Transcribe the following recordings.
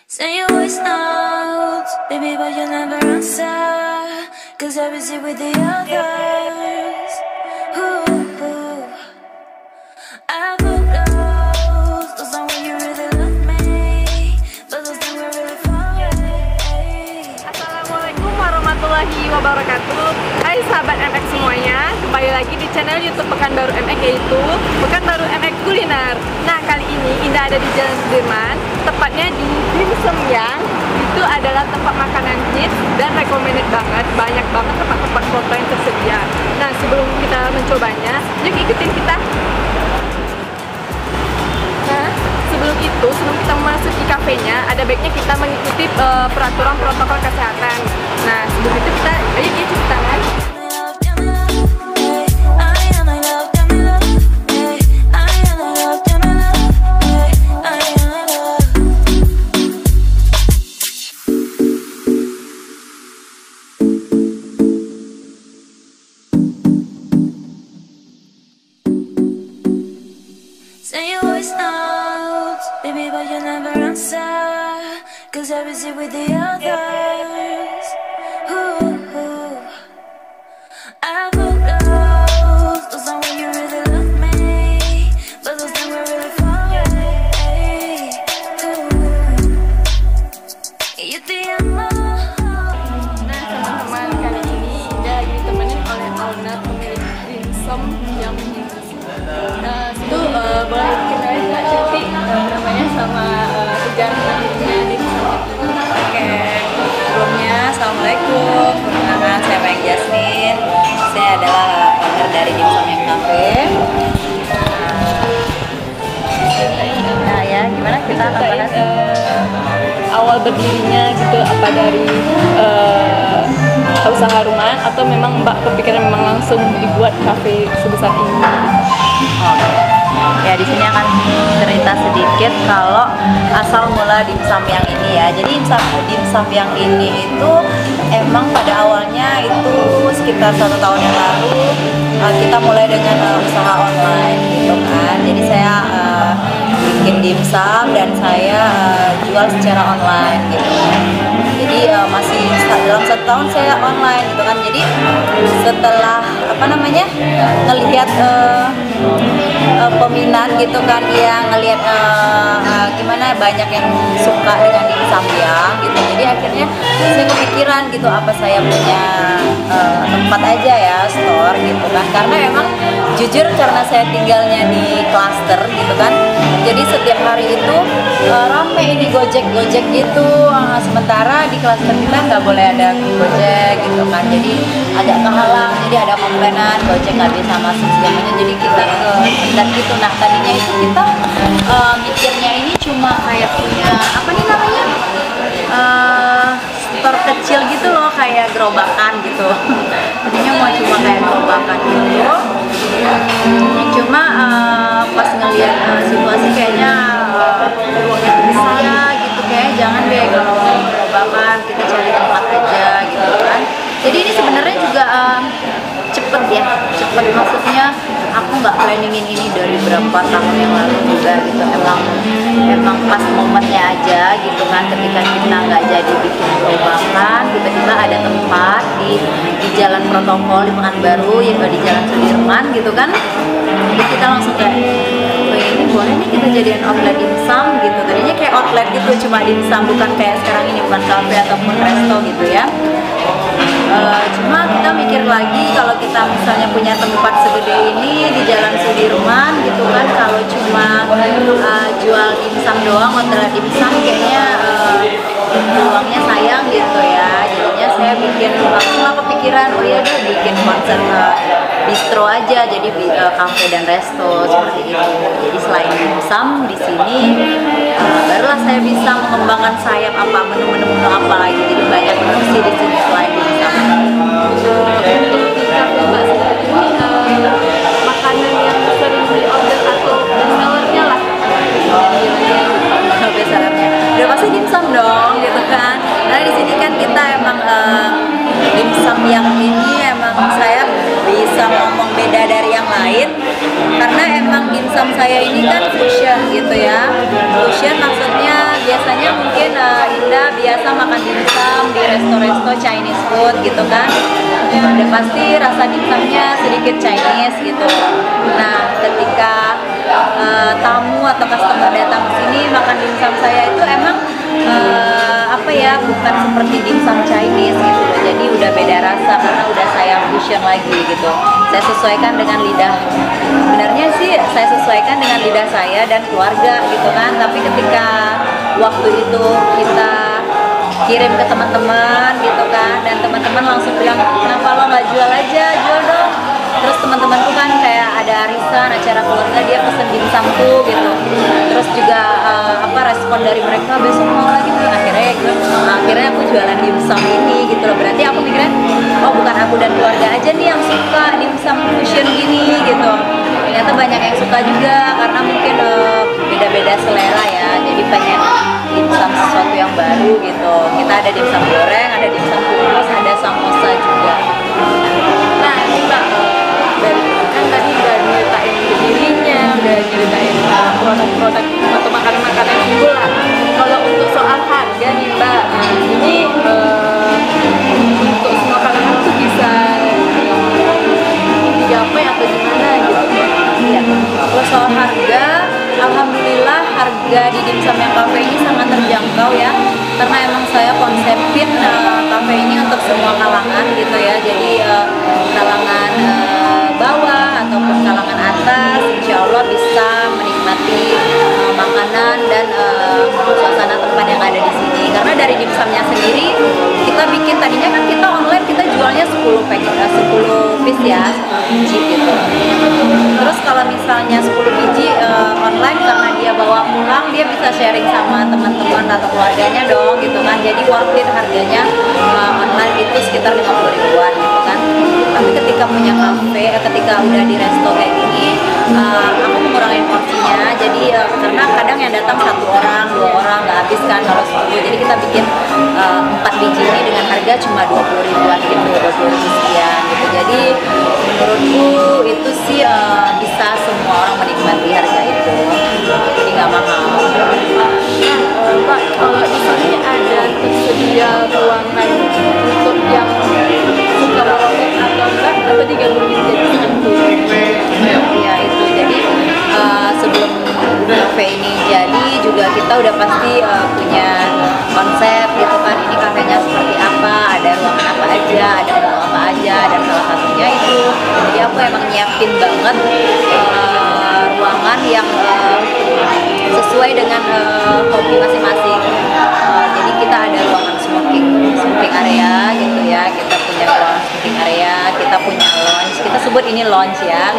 Say your voice notes, baby, but you never answer. Cause I busy with the others. Ooh, I put those on when you really love me, but those things were really far away. Assalamualaikum warahmatullahi wabarakatuh. Hai sahabat MX semuanya, kembali lagi di channel YouTube Pekanbaru MX, yaitu Pekanbaru MX Kuliner. Nah, kali ini Indah ada di Jalan Sudirman, tepatnya di Dimsum yang itu adalah tempat makanan hits dan recommended banget. Banyak banget tempat-tempat foto yang tersedia. Nah, sebelum kita mencobanya, yuk ikutin kita. Nah, sebelum kita memasuki kafenya, ada baiknya kita mengikuti peraturan protokol kesehatan. Nah, sebelum itu kita, ayo cuci tangan. Say your voice notes, baby, but you never answer. Cause I busy with the others. Ooh, I put those on when you really love me, but those things were really far away. Ooh, you te amo. Nah, teman-teman, kali ini Indah ditemenin oleh owner pemilik Dimsum yang itu boleh dikenalin Kak Cuti namanya sama sejarah Dimsum. Oke, sebelumnya Assalamualaikum. Perkenalkan, saya Mayang Jasmine. Saya adalah owner dari Dimsum yang Cafe. Nah ya, gimana kita akan bahas awal berdirinya gitu, apa dari usaha rumahan atau memang Mbak kepikiran memang langsung dibuat kafe sebesar ini? Oke. Ya, di sini akan cerita sedikit kalau asal mula Dimsum yang ini ya. Jadi Dimsum yang ini itu emang pada awalnya itu sekitar 1 tahun yang lalu kita mulai dengan usaha online gitu kan. Jadi saya bikin dimsum dan saya jual secara online gitu. Jadi masih dalam 1 tahun saya online gitu kan. Jadi setelah ngelihat peminat gitu kan, yang ngelihat gimana banyak yang suka dengan dimsum yang gitu. Jadi akhirnya saya kepikiran gitu, apa saya punya tempat aja ya, store gitu kan. Karena emang jujur karena saya tinggalnya di klaster gitu kan. Jadi setiap hari itu rame ini Gojek gitu. Sementara di klaster kita nggak boleh ada Gojek gitu kan. Jadi agak kehalang, jadi ada komplainan Gojek nggak bisa masuk semuanya. Jadi kita dan gitu. Nah, tadinya itu kita mikirnya ini cuma kayak punya apa nih namanya, store kecil gitu loh, kayak gerobakan gitu. Tadinya mau cuma kayak gerobakan gitu. Cuma pas ngelihat situasi kayaknya ruangnya besar gitu, kayak jangan deh kalau gerobakan, kita cari tempat aja gitu kan. Jadi ini sebenarnya juga cepet maksudnya aku nggak planningin ini dari berapa tahun yang lalu juga gitu. Emang pas momennya aja gitu kan, ketika kita nggak jadi bikin gerobakan, tiba-tiba ada tempat di Jalan Protokol di Pekanbaru, ya di Jalan Sudirman gitu kan. Jadi kita langsung kayak, ini boleh nih kita jadiin outlet dimsum gitu. Tadinya kayak outlet gitu, cuma dimsum, bukan kayak sekarang ini, bukan cafe ataupun resto gitu ya. Cuma kita mikir lagi, kalau kita misalnya punya tempat segede ini di Jalan Sudirman gitu kan, kalau cuma jual dimsum doang, hotel dimsum, kayaknya peluangnya sayang gitu ya. Jadinya saya langsung kepikiran, oh ya udah bikin konsep bistro aja, jadi cafe dan resto seperti itu. Jadi selain dimsum di sini, barulah saya bisa mengembangkan sayap apa menu-menu apa lagi. Jadi banyak menu sih di sini selain dimsum. Makanan yang sering di-order atau bestsellernya lah. Bestsellernya udah pasti dimsum dong gitu kan. Nah, di sini kan kita emang dimsum yang ini emang saya bisa ngomong beda dari yang lain karena emang dimsum saya ini kan fusion gitu ya. Fusion maksudnya biasanya mungkin resto-resto Chinese food gitu kan, udah pasti rasa dimsumnya sedikit Chinese gitu. Nah ketika tamu atau customer datang ke sini makan dimsum saya itu emang apa ya, bukan seperti dimsum Chinese gitu loh. Jadi udah beda rasa karena udah saya fusion lagi gitu. Saya sesuaikan dengan lidah. Sebenarnya sih saya sesuaikan dengan lidah saya dan keluarga gitu kan. Tapi ketika waktu itu kita kirim ke teman-teman gitu kan, dan teman-teman langsung bilang, kenapa lo nggak jual aja, jual dong. Terus teman-temanku kan kayak ada arisan acara keluarga, dia pesen dimsumku gitu. Terus juga respon dari mereka, besok mau lagi nih. Akhirnya aku jualan dimsum ini gitu loh. Berarti aku mikirnya, oh bukan aku dan keluarga aja nih yang suka dimsum fusion gini gitu. Ternyata banyak yang suka juga karena mungkin beda-beda selera ya. Jadi pengen dimsum sesuatu yang baru gitu. Kita ada dimsum goreng, ada dimsum kukus, ada samosa juga. Nah Mbak, kan tadi udah nyeritain berdirinya, udah nyeritain produk-produk atau makanan-makanan ibu lah. Kalau untuk soal harga nih Mbak, ini untuk semua kalangan tuh bisa digapai atau gimana gitu? Ya, kalau soal harga, alhamdulillah harga di dimsum yang cafe ini sangat terjangkau ya. Karena emang saya konsepin cafe ini untuk semua kalangan gitu ya. Jadi kalangan bawah ataupun kalangan atas, insya Allah bisa menikmati makanan dan suasana tempat yang ada di sini. Karena dari dimsumnya sendiri kita bikin, tadinya kan kita online kita jualnya 10 piece ya, 10 biji gitu. Terus kalau misalnya 10 biji online, karena dia bawa pulang, dia bisa sharing sama teman-teman atau keluarganya dong gitu kan. Jadi worth it harganya online itu sekitar 50 ribuan gitu kan. Tapi ketika punya kafe, ketika udah di resto kayak gini, aku mengurangi porsinya. Jadi karena kadang yang datang 1 orang, 2 orang nggak habis kan kalau 10. Jadi kita bikin 4 biji ini dengan harga cuma 20 ribuan gitu, 20 ribu sekian gitu. Jadi menurutku itu sih bisa semua orang menikmati harga itu. Jadi nggak mahal. Mbak, kalau di sini ada tersedia ruangan untuk yang suka merokok atau enggak, atau digabungin jadi satu? Ya itu, jadi sebelum cafe ini jadi juga kita udah pasti punya konsep gitu kan, ini kafenya seperti apa, ada ruangan apa aja, ada menu apa aja, dan salah satunya itu. Jadi aku emang nyiapin banget ruangan yang sesuai dengan hobi masing-masing. Jadi kita ada ruangan smoking area gitu ya, kita punya ruangan smoking area, kita punya lounge, kita sebut ini lounge ya.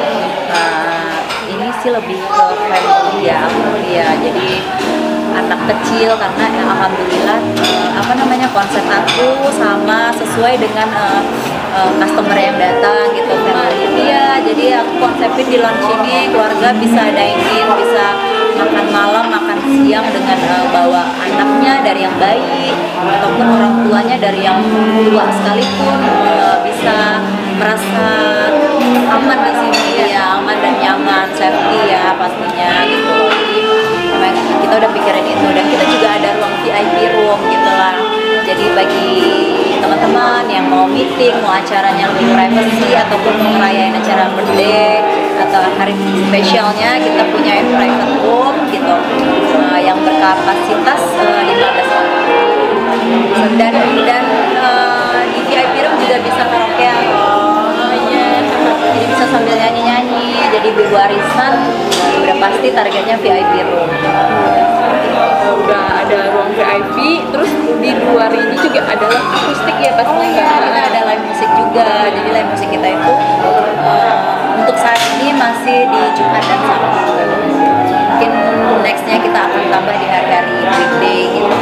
Ini sih lebih ke family ya, jadi anak kecil, karena alhamdulillah konsep aku sama sesuai dengan customer yang datang gitu, family ya. Jadi aku konsepin di lounge ini keluarga bisa dine in, bisa makan malam, makan siang dengan bawa anaknya dari yang bayi ataupun orang tuanya dari yang tua sekalipun bisa merasa aman di sini ya, aman dan nyaman, safety ya pastinya gitu. Jadi memang kita udah pikirin itu, dan kita juga ada ruang VIP room gitu lah. Jadi bagi teman-teman yang mau meeting, mau acaranya lebih privacy ataupun mau ngerayain acara birthday atau hari spesialnya, kita punya private room gitu yang berkapasitas 15 orang. Dan di VIP room juga bisa karaokean. Jadi bisa sambil nyanyi-nyanyi. Jadi warisan udah pasti targetnya VIP room. Udah ada ruang VIP, terus di luar ini juga ada live akustik ya pastinya. Kita ada live musik juga. Jadi live musik kita itu untuk saat ini masih di Jumat dan Sabtu. Mungkin nextnya kita akan tambah di hari-hari weekday gitu.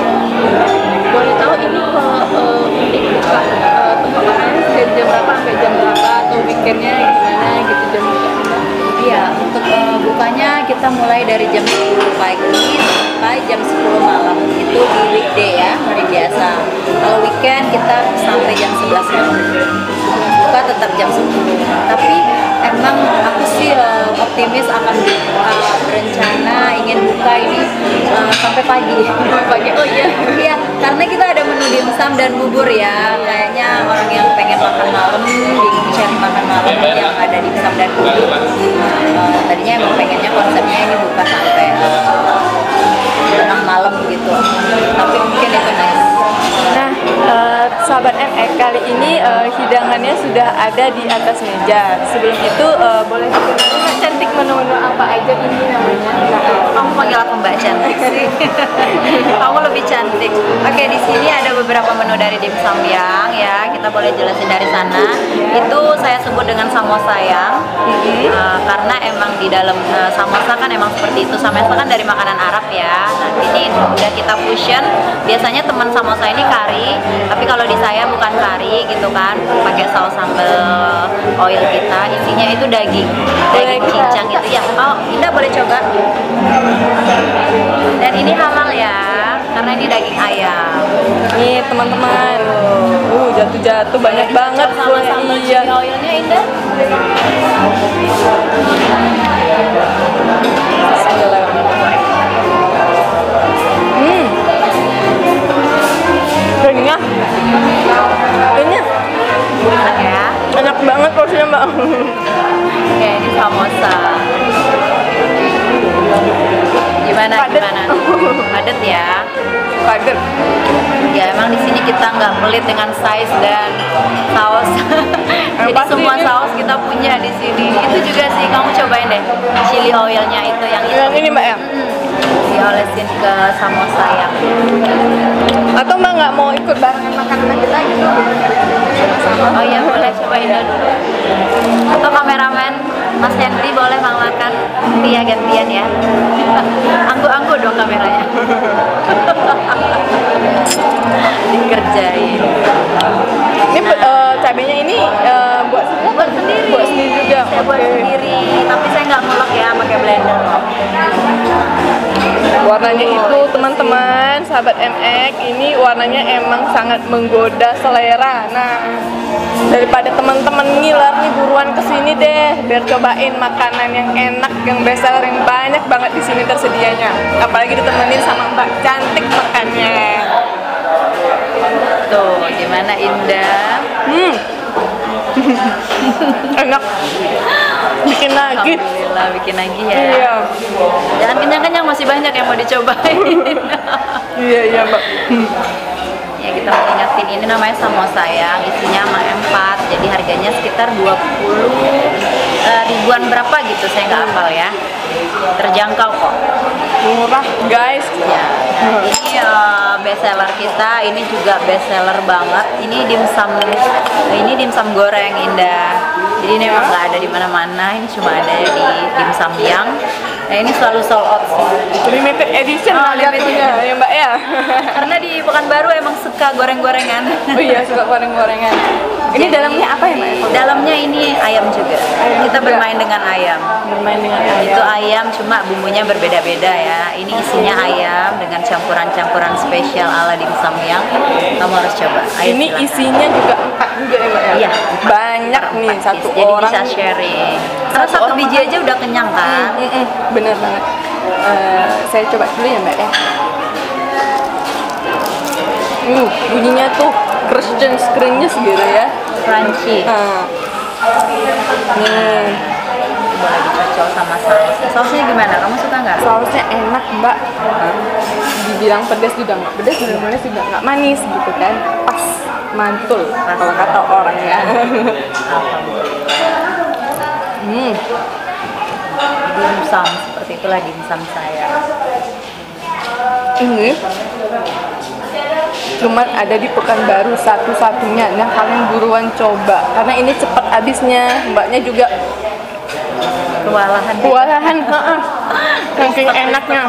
Boleh tahu ini kalau buka tempat makannya dari jam berapa sampai jam berapa, atau weekendnya gimana gitu jam bukanya? Iya, untuk bukanya kita mulai dari jam 10 pagi sampai jam 10 malam. Itu di weekday ya, hari biasa. Kalau weekend kita sampai jam 11 malam. Buka tetap jam 10. Tapi emang aku sih optimis akan berencana ingin buka ini sampai pagi. Sampai pagi, oh iya. Iya, karena kita ada menu dimsum dan dan bubur ya. Kayaknya orang yang pengen makan malam, bingung cari makan malam yang ada dimsum dan bubur. Tadinya emang pengennya konsepnya ini buka sampai tengah malam gitu. Tapi mungkin itu nice. Nah, sahabat MX, kali ini hidangannya sudah ada di atas meja. Sebelum itu boleh dikenalin Mbak Cantik menu-menu apa aja ini namanya? Nah, kamu panggil aku Mbak Cantik sih. Kamu lebih cantik. Oke, di sini ada beberapa menu dari Dim Sum Yang ya. Kita boleh jelasin dari sana. Itu saya sebut dengan samosa yang karena emang di dalam samosa kan emang seperti itu. Samosa kan dari makanan Arab ya. Nah, ini udah kita fusion. Biasanya teman samosa ini kari, tapi kalau di saya bukan kari gitu kan, pakai saus sambal oil kita, isinya itu daging cincang gitu ya. Oh, Indah boleh coba. Dan ini halal ya, karena ini daging ayam. Nih teman-teman, jatuh-jatuh banyak banget sama sambal iya. chili oilnya Indah. Renyah, Enak ya. enak banget porsinya Mbak. Oke, ini samosa. Gimana? Padet. Padet ya. Padet. Ya emang di sini kita nggak pelit dengan size dan saus. Jadi pasti semua ini. saus kita punya di sini. Itu juga sih, kamu cobain deh chili oilnya itu yang Yang ini Mbak ya? diolesin ke samosa yang. Atau Mbak nggak mau ikut barengan makanan kita gitu? Oh iya boleh cobain dulu. Atau kameramen Mas Henry boleh makan. Iya gantian ya. Anggu-anggu dong kameranya. Dikerjain. Ini cabenya ini buat sendiri? Buat sendiri. Buat sendiri juga. Saya buat Oke. sendiri, tapi saya nggak ngulek ya pakai blender. Warnanya itu teman-teman, sahabat MX, ini warnanya emang sangat menggoda selera. Nah, daripada teman-teman ngiler nih, buruan kesini deh, biar cobain makanan yang enak, yang bestseller, yang banyak banget di sini tersedianya. Apalagi ditemenin sama Mbak Cantik makannya. Tuh, gimana Indah? Enak. Bikin lagi. Alhamdulillah bikin lagi ya. Iya. Jangan kenyang-kenyang, masih banyak yang mau dicobain. Iya Mbak. Ya kita mau ingetin ini namanya samosa yang isinya sama 4, jadi harganya sekitar 20 ribuan berapa gitu, saya nggak hafal ya. Terjangkau kok. Murah guys. Ya, nah, ini best seller kita, ini juga best seller banget. Ini dimsum goreng Indah. Jadi ini memang nggak ada di mana-mana, ini cuma ada di Dim Sum Yang. Nah ini selalu sold out sih. Limited edition Limited jatuhnya ya Mbak ya. Karena di Pekanbaru emang suka goreng-gorengan. Oh iya, suka goreng-gorengan. Ini Jadi, dalamnya apa ya Mbak? Dalamnya ini ayam juga. Kita juga. bermain dengan ayam. Bermain dengan Itu ayam. ayam cuma bumbunya berbeda-beda ya. Ini isinya ayam dengan campuran-campuran spesial ala Dim Sum Yang. Kamu harus coba. Ayo, Ini silakan. isinya juga 4 juga ya Mbak ya? Iya, Banyak nih, 4 satu piece. Jadi orang. bisa sharing. Karena satu orang biji makan. aja udah kenyang kan. Bener banget. Saya coba dulu ya Mbak ya. Bunyinya tuh krenyes gitu ya. Crunchy. Nih, Boleh dicocol sama saus. Sausnya gimana? Kamu suka nggak? sausnya enak Mbak. Dibilang pedas juga nggak pedas, dibilang manis juga nggak manis gitu kan. Pas, mantul kalau kata orang ya. Dimsum, seperti itulah dimsum saya. Ini cuman ada di Pekanbaru satu-satunya. Nah kalian buruan coba karena ini cepat habisnya. Mbaknya juga Kewalahan. saking enaknya.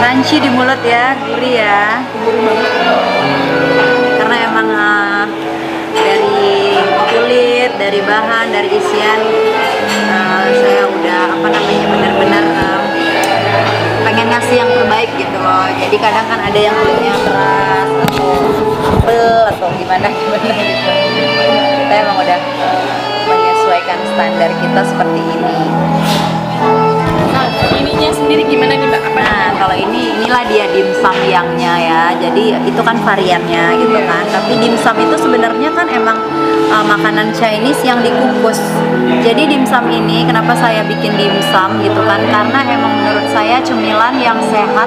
Crunchy di mulut ya, gurih ya. Karena emang dari kulit, dari bahan, dari isian saya udah benar-benar pengen ngasih yang terbaik gitu loh. Jadi kadang kan ada yang kulitnya keras atau tebel atau gimana gitu. Kita emang udah menyesuaikan standar kita seperti ini. Nah ininya sendiri gimana nih Mbak? Apa Nah, kalau inilah dia dimsum yangnya ya. Jadi itu kan variannya gitu kan. Tapi dimsum itu sebenarnya kan emang makanan Chinese yang dikukus. Jadi dimsum ini kenapa saya bikin dimsum gitu kan? Karena emang menurut saya cemilan yang sehat,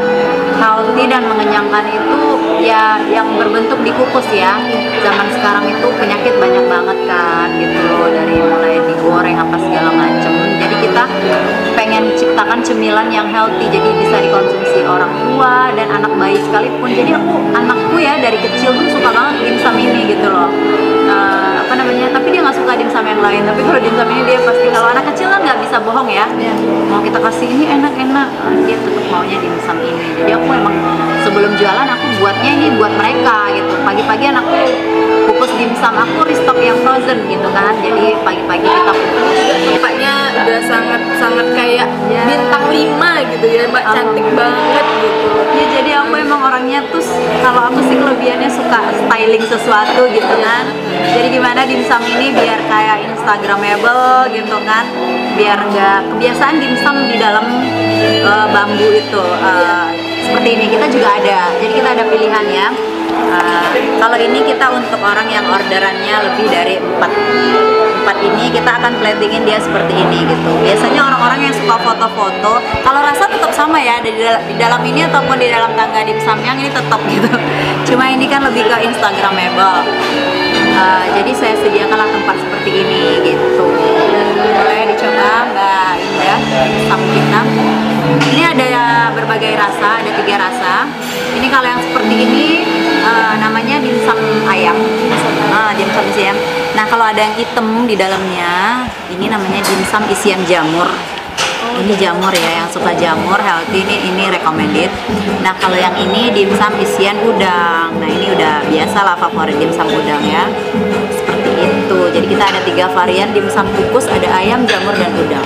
healthy dan mengenyangkan itu ya yang berbentuk dikukus ya. Zaman sekarang itu penyakit banyak banget kan gitu loh, dari mulai digoreng apa segala macem. Jadi kita pengen ciptakan cemilan yang healthy, jadi bisa dikonsumsi orang tua dan anak bayi sekalipun. Jadi anakku ya dari kecil tuh suka banget dimsum ini gitu loh. Tapi dia nggak suka dimsum yang lain. Tapi kalau dimsum ini dia pasti, kalau anak kecil kan nggak bisa bohong ya. Mau kita kasih ini enak-enak, dia tetap maunya dimsum ini. Jadi aku emang sebelum jualan aku buatnya ini buat mereka gitu. Pagi-pagi anakku kukus dimsum, aku restock yang frozen gitu kan. Jadi pagi-pagi kita kukus. Tempatnya udah sangat kayak bintang 5 gitu ya Mbak, cantik banget gitu. Ya jadi aku emang orangnya tuh, kalau aku sih kelebihannya suka styling sesuatu gitu kan. Jadi gimana dimsum ini biar kayak instagramable gitu kan, biar nggak kebiasaan dimsum di dalam bambu itu. Seperti ini kita juga ada, jadi kita ada pilihan ya. Kalau ini kita untuk orang yang orderannya lebih dari 4 ini kita akan platingin dia seperti ini gitu. Biasanya orang-orang yang suka foto-foto, kalau rasa tetap sama ya, di dalam ini ataupun di dalam tangga dimsum yang ini tetap gitu. Cuma ini kan lebih ke instagramable. Jadi saya sediakanlah tempat seperti ini gitu. Boleh dicoba Mbak Indah dimsum kita. Ini ada berbagai rasa, ada 3 rasa. Ini kalau yang seperti ini namanya dimsum ayam. Dimsum isian. Nah kalau ada yang hitam di dalamnya, ini namanya dimsum isian jamur. Ini jamur ya, yang suka jamur healthy ini recommended. Nah kalau yang ini dimsum isian udang. Nah ini udah biasa lah, favorit dimsum udang ya. Seperti itu. Jadi kita ada 3 varian dimsum kukus, ada ayam, jamur dan udang.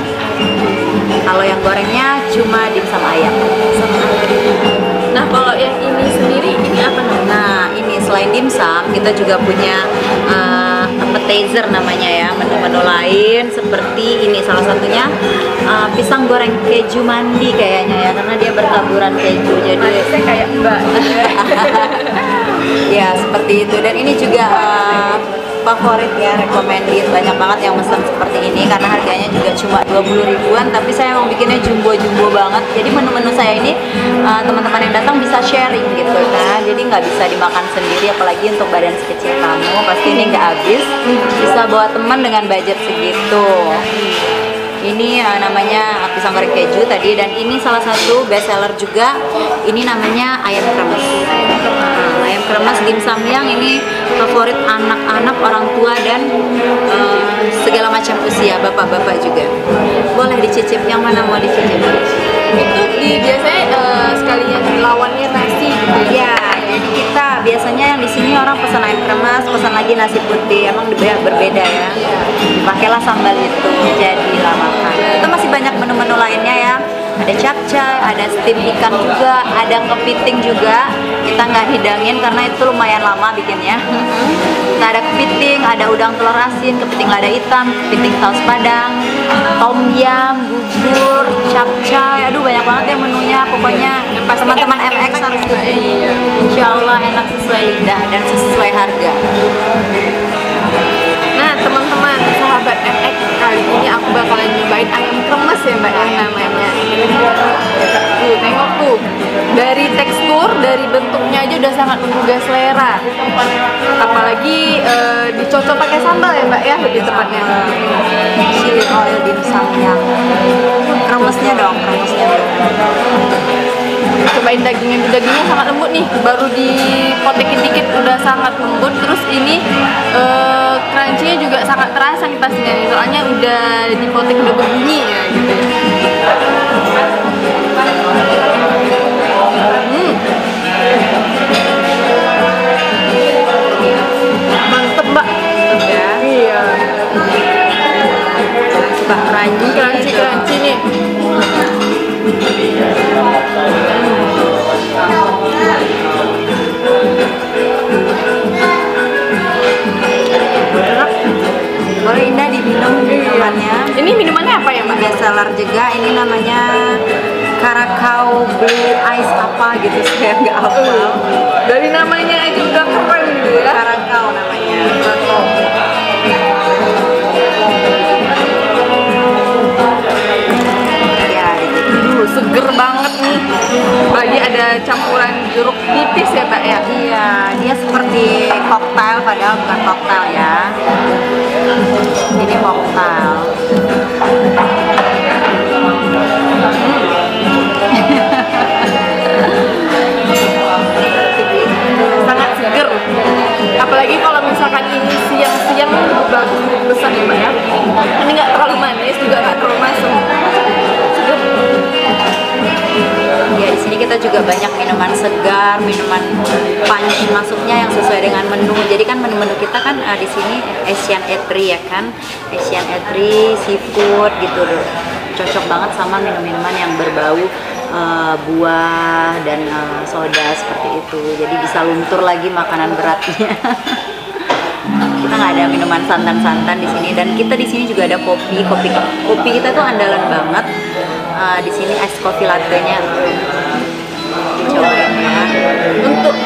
Kalau yang gorengnya cuma dimsum ayam. Nah kalau yang ini sendiri ini apa namanya? Nah ini selain dimsum kita juga punya appetizer namanya ya, menu-menu lain seperti ini, salah satunya pisang goreng keju mandi kayaknya ya, karena dia bertaburan keju jadi saya kayak Mbak. Ya seperti itu. Dan ini juga favorit ya, recommended, banyak banget yang pesan seperti ini karena harganya juga cuma 20 ribuan, tapi saya mau bikinnya jumbo-jumbo banget. Jadi menu-menu saya ini teman-teman yang datang bisa sharing gitu kan, jadi nggak bisa dimakan sendiri, apalagi untuk badan sekecil kamu pasti ini nggak habis, bisa bawa teman dengan budget segitu. Ini namanya pisang goreng keju tadi, dan ini salah satu best seller juga, ini namanya ayam kremes. Ayam kremes dimsum yang ini favorit anak-anak, orang tua dan segala macam usia, bapak-bapak juga. Boleh dicicip, yang mana mau dicicip? Itu biasanya sekalian lawannya nasi gitu ya. Jadi kita biasanya yang di sini orang pesan ayam kremes, pesan lagi nasi putih, emang berbeda ya. Pakailah sambal itu, jadilah makan. Itu masih banyak menu-menu lainnya ya. Ada capcay, ada steam ikan juga, ada kepiting juga. Kita nggak hidangin karena itu lumayan lama bikinnya. Nah, ada kepiting, ada udang telur asin, kepiting lada hitam, kepiting saus padang, tom yum, bubur, capcay. Aduh banyak banget ya menunya. Pokoknya teman-teman MX harus kesini. Insya Allah enak sesuai lidah dan sesuai harga. Nah teman-teman, sahabat MX, kali ini aku bakalan nyobain ayam kremes ya Mbak ya namanya. Tuh tengok tuh, dari tekstur, dari bentuknya aja udah sangat menggugah selera. Apalagi dicocok pakai sambal ya Mbak ya, lebih tepatnya. Chili oil dimsumnya. Kremesnya dong, kremesnya dong. Cobain dagingnya sangat lembut nih, baru dipotekin dikit udah sangat lembut. Terus ini crunchy-nya juga sangat terasa nih pastinya nih, soalnya udah dipotek udah berbunyi ya gitu ya. Mantep Mbak ya. Iya, Suka crunchy nih. Boleh Indah diminum minumannya. Ini minumannya apa ya Mbak? Best seller juga, ini namanya Karakau blue ice apa gitu, saya nggak hafal. Dari namanya aja udah keren gitu ya. Karakau namanya. Ya, gitu. Seger banget nih. Lagi ada campuran jeruk nipis ya Mbak ya. Iya, dia seperti koktail padahal bukan koktail ya. Ini koktail. Sangat seger. Apalagi kalau misalkan ini siang-siang bagus pesan ya Mbak ya. Ini nggak terlalu manis juga nggak terlalu masam. Seger. Ya, di sini kita juga banyak minuman segar, minuman punch masuknya yang sesuai dengan menu. Jadi kan menu-menu kita kan di sini Asian Eatery ya kan, Asian Eatery, seafood gitu loh. Cocok banget sama minum-minuman yang berbau buah dan soda seperti itu. Jadi bisa luntur lagi makanan beratnya. Kita nggak ada minuman santan-santan di sini, dan kita di sini juga ada kopi kita tuh andalan banget. Di sini es kopi latte-nya dicobain ya. Untuk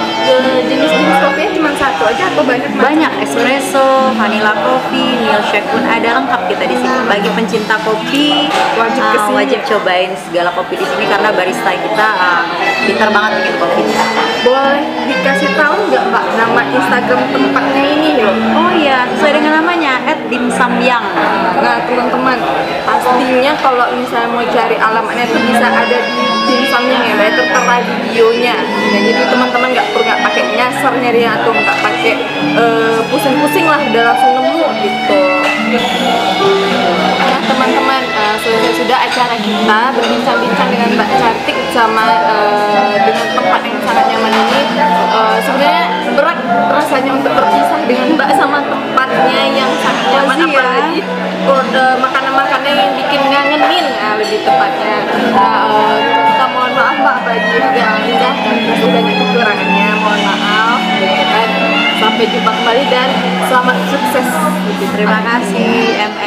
jenis-jenis kopinya cuma satu aja atau banyak? Banyak, espresso, vanilla coffee, milkshake pun ada, lengkap kita di sini. Bagi pencinta kopi wajib cobain segala kopi di sini karena barista kita pintar banget bikin kopinya. Boleh dikasih tahu nggak Mbak nama Instagram tempatnya ini loh? Oh iya, sesuai dengan namanya @dimsamyang. Nah teman-teman, pastinya kalau misalnya mau cari alamatnya itu bisa ada di dimsumnya ya Mbak, tertera di bio-nya. Nah, jadi teman-teman nggak perlu pakai nyasar nyari atau nggak pakai pusing-pusing lah, udah langsung nemu gitu. Nah teman-teman, selesai sudah acara kita berbincang-bincang dengan Mbak Cantik sama dengan tempat yang sangat nyaman ini. Sebenarnya berat rasanya untuk berpisah dengan Mbak sama tempatnya yang sangat nyaman, Masih ya? apalagi makanan-makanan yang bikin ngangenin lebih tepatnya. Nah, kita mohon maaf Mbak bagi yang lidah dan masih banyak kekurangannya, mohon maaf. Dan sampai jumpa kembali dan selamat sukses. Terima kasih MM.